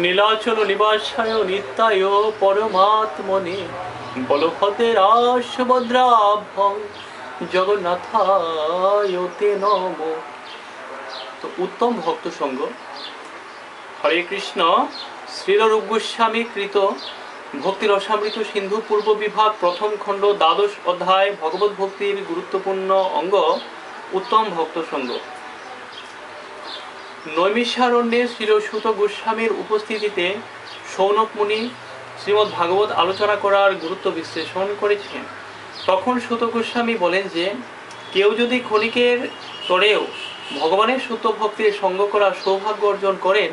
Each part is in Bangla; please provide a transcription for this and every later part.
নীলাচল নিবাসায় নিত্যায় পরমাত্মনে বলভদ্রের সুভদ্রাভ্যং জগন্নাথায় তে নম। তো উত্তম ভক্ত সঙ্গ। হরে কৃষ্ণ। শ্রীল রূপ গোস্বামী কৃত ভক্তি রসামৃত সিন্ধু পূর্ব বিভাগ প্রথম খণ্ড দ্বাদশ অধ্যায় ভগবত ভক্তির গুরুত্বপূর্ণ অঙ্গ উত্তম ভক্ত সঙ্গ। নৈমিষারণ্যে শ্রীলসুত গোস্বামীর উপস্থিতিতে শৌনক মুনি শ্রীমদ্ ভাগবত আলোচনা করার গুরুত্ব বিশ্লেষণ করেছেন। তখন সুত গোস্বামী বলেন যে কেউ যদি ক্ষণিকের তরেও ভগবানের শুদ্ধ ভক্তির সঙ্গ করার সৌভাগ্য অর্জন করেন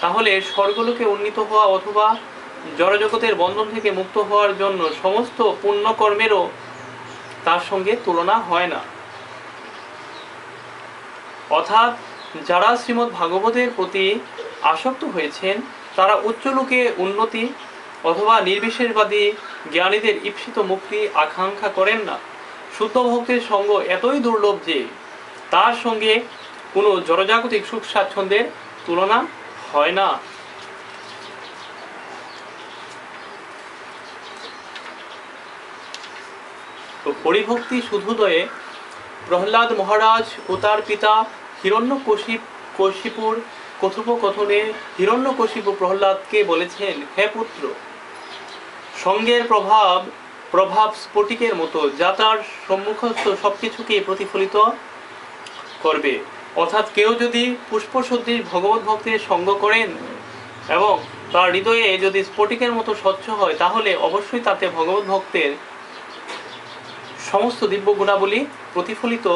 তাহলে স্বর্গলোকে উন্নীত হওয়া অথবা জড়জগতের বন্ধন থেকে মুক্ত হওয়ার জন্য সমস্ত পুণ্যকর্মেরও তার সঙ্গে তুলনা হয় না। অর্থাৎ যারা শ্রীমদ্ ভাগবতের প্রতি আসক্ত হয়েছেন তারা উচ্চলোকে উন্নতি অথবা নির্বিশেষবাদী জ্ঞানীদের ঈপ্সিত মুক্তি আকাঙ্ক্ষা করেন না। শুদ্ধ ভক্তের সঙ্গ এতই দুর্লভ যে তার সঙ্গে কোনো জড়জাগতিক সুখ স্বাচ্ছন্দ্যের তুলনা হয় না। তো হরিভক্তি শুধুদয়ে প্রহ্লাদ মহারাজ ও তার পিতা হিরণ্যকশিপুর কথোপকথনে হিরণ্যকশিপু প্রহ্লাদকে বলেছেন, হে পুত্র, সঙ্গের প্রভাব স্ফটিকের মতো যা তার সম্মুখস্থ সবকিছুকে প্রতিফলিত করবে। অর্থাৎ কেউ যদি পুষ্পসদৃশ ভগবত ভক্তের সঙ্গ করেন এবং তার হৃদয়ে যদি স্ফটিকের মতো স্বচ্ছ হয় তাহলে অবশ্যই তাতে ভগবত ভক্তের সমস্ত দিব্য গুণাবলী প্রতিফলিত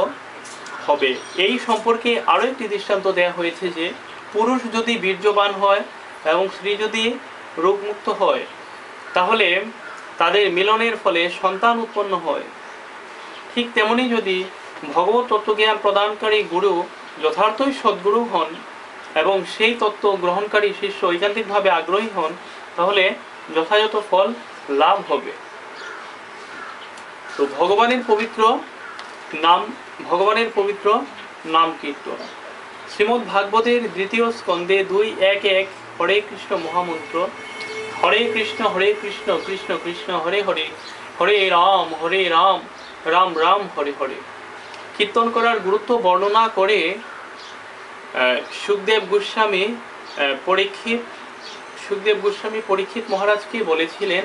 হবে। এই সম্পর্কে আরও একটি দৃষ্টান্ত দেওয়া হয়েছে যে পুরুষ যদি বীর্যবান হয় এবং স্ত্রী যদি রোগমুক্ত হয় তাহলে তাদের মিলনের ফলে সন্তান উৎপন্ন হয়। ঠিক তেমনি যদি ভগবত তত্ত্বজ্ঞান প্রদানকারী গুরু যথার্থই সদ্গুরু হন এবং সেই তত্ত্ব গ্রহণকারী শিষ্য ঐকান্তিকভাবে আগ্রহী হন তাহলে যথাযথ ফল লাভ হবে। তো ভগবানের পবিত্র নাম কীর্তন। শ্রীমদ্ ভাগবতের দ্বিতীয় স্কন্ধে 2.1.1 হরে কৃষ্ণ মহামন্ত্র, হরে কৃষ্ণ কৃষ্ণ কৃষ্ণ হরে হরে, হরে রাম রাম রাম হরে হরে কীর্তন করার গুরুত্ব বর্ণনা করে সুখদেব গোস্বামী পরীক্ষিত মহারাজকে বলেছিলেন,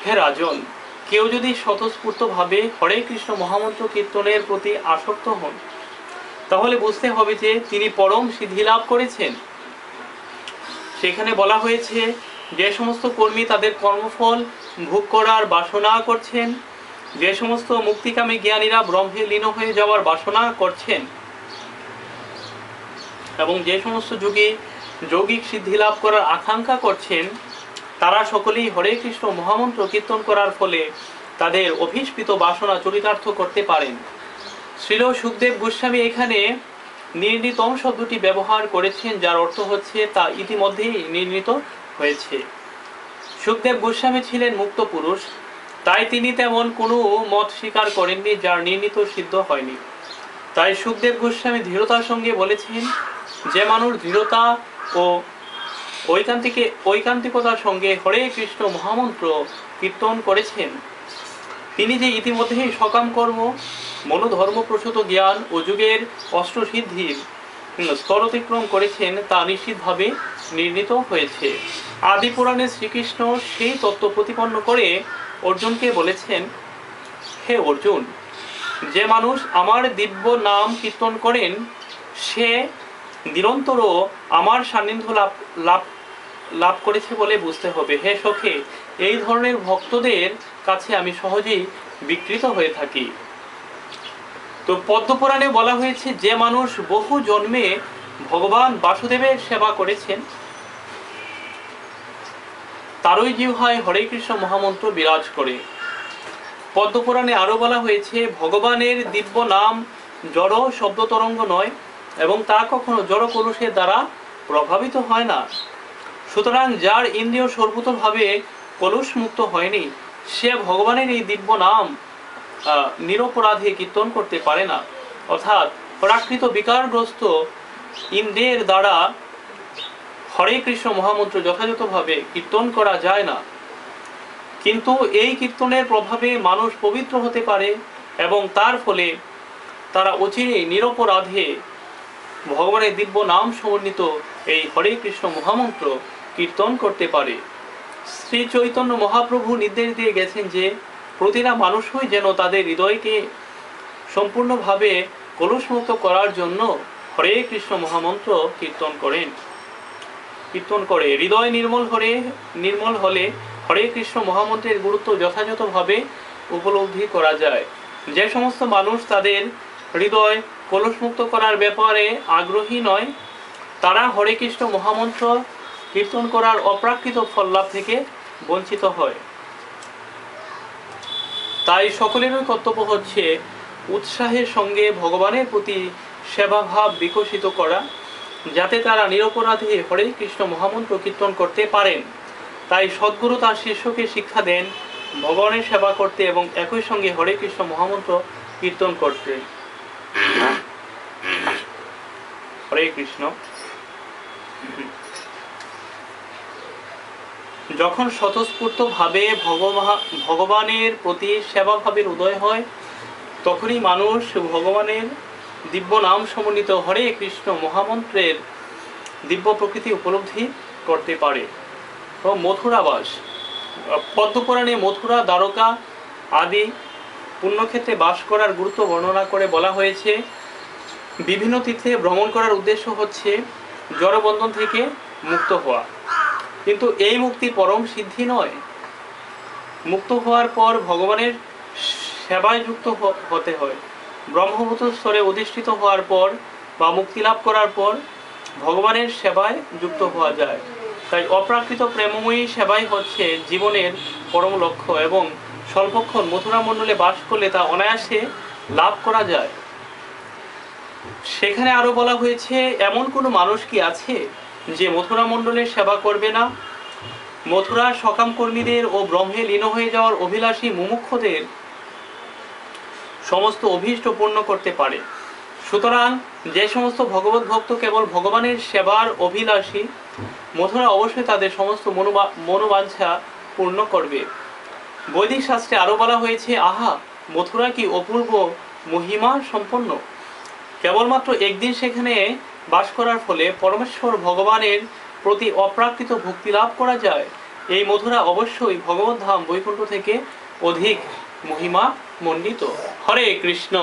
হে রাজন, কেউ যদি স্বতঃস্ফূর্তভাবে হরে কৃষ্ণ মহামন্ত্র কীর্তনের প্রতি আসক্ত হন তাহলে বুঝতে হবে যে তিনি পরম সিদ্ধি লাভ করেছেন। সেখানে বলা হয়েছে যে সমস্ত কর্মী তাদের কর্মফল ভোগ করার বাসনা করছেন, যে সমস্ত মুক্তিকামী জ্ঞানীরা ব্রহ্মে লীন হয়ে যাওয়ার বাসনা করছেন এবং যে সমস্ত যৌগিক সিদ্ধি লাভ করার আকাঙ্ক্ষা করছেন তারা সকলেই হরে কৃষ্ণ মহামন্ত্র কীর্তন করার ফলে তাদের অভিষ্পিত বাসনা চরিতার্থ করতে পারেন। শ্রীল সুখদেব গোস্বামী এখানে নির্ণীতম শব্দটি ব্যবহার করেছেন, যার অর্থ হচ্ছে তা ইতিমধ্যেই নির্ণীত হয়েছে। সুখদেব গোস্বামী ছিলেন মুক্ত পুরুষ, তাই তিনি তেমন কোনো মত স্বীকার করেননি যার নির্ণীত সিদ্ধ হয়নি। তাই সুখদেব গোস্বামী দৃঢ়তার সঙ্গে বলেছেন, যে মানুষ দৃঢ়তা ও ঐকান্তিকতার সঙ্গে হরে কৃষ্ণ মহামন্ত্র কীর্তন করেছেন তিনি যে ইতিমধ্যেই সকাম কর্ম, মনোধর্মপ্রসূত জ্ঞান ও যুগের অষ্টসিদ্ধির স্তর অতিক্রম করেছেন তা নিশ্চিতভাবে নির্ণীত হয়েছে। আদি পুরাণে শ্রীকৃষ্ণ সেই তত্ত্ব প্রতিপন্ন করে অর্জুনকে বলেছেন, হে অর্জুন, যে মানুষ আমার দিব্য নাম কীর্তন করেন সে নিরন্তরও আমার সান্নিধ্য লাভ করেছে বলে বুঝতে হবে। হে সখে, এই ধরনের ভক্তদের কাছে আমি সহজেই বিকৃত হয়ে থাকি। তো পদ্মপুরাণে বলা হয়েছে, যে মানুষ বহু জন্মে ভগবান বাসুদেবের সেবা করেছেন তারই জিহ্বায় হরে কৃষ্ণ মহামন্ত্র বিরাজ করে। পদ্মপুরাণে আরো বলা হয়েছে, ভগবানের দিব্য নাম জড় শব্দ তরঙ্গ নয় এবং তা কখনো জড় কলুষের দ্বারা প্রভাবিত হয় না। সুতরাং যার ইন্দ্রিয় সর্বতভাবে কলুষ মুক্ত হয়নি সে ভগবানের এই দিব্য নাম নিরপরাধে কীর্তন করতে পারে না। অর্থাৎ প্রাকৃত বিকারগ্রস্ত ইন্দ্রিয়ের দ্বারা হরে কৃষ্ণ মহামন্ত্র যথাযথভাবে কীর্তন করা যায় না, কিন্তু এই কীর্তনের প্রভাবে মানুষ পবিত্র হতে পারে এবং তার ফলে তারা অচিরেই নিরপরাধে ভগবানের দিব্য নাম সমন্বিত এই হরে কৃষ্ণ মহামন্ত্র কীর্তন করতে পারে। শ্রী চৈতন্য মহাপ্রভু নির্দেশ দিয়ে গেছেন যে প্রতিটা মানুষই যেন তাদের হৃদয়কে সম্পূর্ণভাবে কলুষমুক্ত করার জন্য হরে কৃষ্ণ মহামন্ত্র কীর্তন করে। হৃদয় নির্মল হলে হরে কৃষ্ণ মহামন্ত্রের গুরুত্ব যথাযথভাবে উপলব্ধি করা যায়। যে সমস্ত মানুষ তাদের হৃদয় কলুষমুক্ত করার ব্যাপারে আগ্রহী নয়, তারা হরে কৃষ্ণ মহামন্ত্র কীর্তন করার অপ্রাকৃত ফল লাভ থেকে বঞ্চিত হয়। তাই সকলেরই কর্তব্য হচ্ছে উৎসাহের সঙ্গে ভগবানের প্রতি সেবাভাব বিকশিত করা, যাতে তারা নিরপরাধে হরে কৃষ্ণ মহামন্ত্র কীর্তন করতে পারেন। তাই সদ্গুরু তার শিষ্যকে শিক্ষা দেন ভগবানের সেবা করতে এবং একই সঙ্গে হরে কৃষ্ণ মহামন্ত্র কীর্তন করতে। হরে কৃষ্ণ। যখন স্বতঃস্ফূর্তভাবে ভগবানের প্রতি সেবাভাবের উদয় হয়, তখনই মানুষ ভগবানের দিব্য নাম সমন্বিত হরে কৃষ্ণ মহামন্ত্রের দিব্য প্রকৃতি উপলব্ধি করতে পারে। মথুরাবাস। পদ্মপুরাণে মথুরা, দ্বারকা আদি পুণ্যক্ষেত্রে বাস করার গুরুত্ব বর্ণনা করে বলা হয়েছে, বিভিন্ন তীর্থে ভ্রমণ করার উদ্দেশ্য হচ্ছে জড়বন্ধন থেকে মুক্ত হওয়া, কিন্তু এই মুক্তি পরম সিদ্ধি নয়। মুক্ত হওয়ার পর ভগবানের সেবায় যুক্ত হতে হয়। ব্রহ্মভূত স্তরে অধিষ্ঠিত হওয়ার পর বা মুক্তি লাভ করার পর ভগবানের সেবায় যুক্ত হওয়া যায়। তাই অপ্রাকৃত প্রেমময়ী সেবাই হচ্ছে জীবনের পরম লক্ষ্য এবং স্বল্পক্ষণ মথুরা মণ্ডলে বাস করলে তা অনায়াসে লাভ করা যায়। সেখানে আরো বলা হয়েছে, এমন কোনো মানুষ কি আছে যে মথুরা মণ্ডলের সেবা করবে না? মথুরার সকাম কর্মীদের ও ব্রহ্মে লীন হয়ে যাওয়ার অভিলাষী মুমুক্ষুদের সমস্ত অভীষ্ট পূর্ণ করতে পারে। সুতরাং যে সমস্ত ভগবত ভক্ত কেবল ভগবানের সেবার অভিলাষী, মথুরা অবশ্যই তাদের সমস্ত মনোবাঞ্ছা পূর্ণ করবে। বৈদিক শাস্ত্রে আরো বলা হয়েছে, আহা, মথুরা কি অপূর্ব মহিমা সম্পন্ন! কেবলমাত্র একদিন সেখানে বাস করার ফলে পরমেশ্বর ভগবানের প্রতি অপ্রাকৃত ভক্তি লাভ করা যায়। এই মথুরা অবশ্যই ভগবত ধাম বৈকুণ্ঠ থেকে অধিক মহিমা মণ্ডিত। হরে কৃষ্ণ।